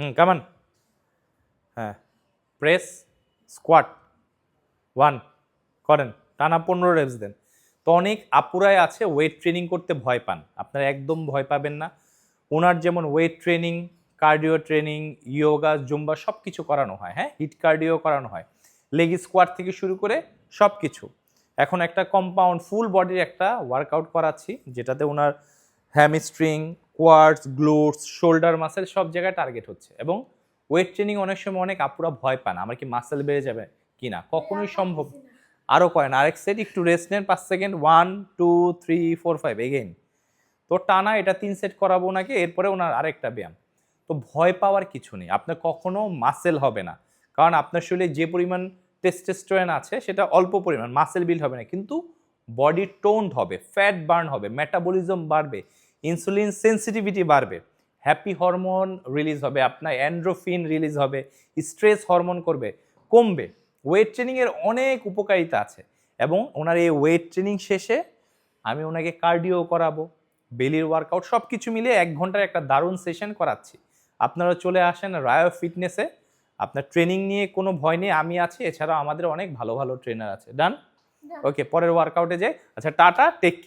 কামান। হ্যাঁ, press squat 1 করেন, টানা 15 রেপস দেন। তো অনেক আপুরাই আছে ওয়েট ট্রেনিং করতে ভয় পান, আপনারা একদম ভয় পাবেন না। ওনার যেমন weight training, cardio training, yoga, Zumba সব কিছু করানো হয়, হ্যাঁ, হিট কার্ডিও করানো হয়, লেগ স্কোয়াট থেকে শুরু করে সব কিছু। এখন একটা কম্পাউন্ড ফুল বডির একটা ওয়ার্কআউট করাচ্ছি, যেটাতে ওনার hamstring, quads, glutes, shoulder muscle সব জায়গায় টার্গেট হচ্ছে। এবং ওয়েট ট্রেনিং অনেক সময় অনেক আপুরা ভয় পান, আমার কি মাসেল বেড়ে যাবে কিনা, কখনোই সম্ভব। আরও করেন, আরেক সেট, একটু রেস্ট নেন 5 সেকেন্ড, 1 2 3 4 5 এগেইন। তো টানা এটা 3 সেট করাবো ওনাকে, এরপরে ওনার আরেকটা ব্যায়াম। তো ভয় পাওয়ার কিছু নেই, আপনার কখনো মাসেল হবে না, কারণ আপনার শরীরে যে পরিমাণ টেস্টোস্টেরন আছে সেটা অল্প পরিমাণ, মাসেল বিল্ড হবে না, কিন্তু বডি টোনড হবে, ফ্যাট বার্ন হবে, মেটাবলিজম বাড়বে, ইনসুলিন সেন্সিটিভিটি বাড়বে, হ্যাপি হরমোন রিলিজ হবে, আপনার অ্যান্ড্রোফিন রিলিজ হবে, স্ট্রেস হরমোন কমবে। ওয়েট ট্রেনিংয়ের অনেক উপকারিতা আছে। এবং ওনার এই ওয়েট ট্রেনিং শেষে আমি ওনাকে কার্ডিও করাবো, বেলির ওয়ার্কআউট সব কিছু মিলিয়ে 1 ঘন্টার একটা দারুণ সেশন করাচ্ছি। আপনারা চলে আসেন রায়ো ফিটনেসে, আপনার ট্রেনিং নিয়ে কোনো ভয় নেই, আমি আছি, এছাড়াও আমাদের অনেক ভালো ভালো ট্রেনার আছে। ডান? ওকে, পরের ওয়ার্কআউটে যাই। আচ্ছা, টাটা, টেক কেয়ার।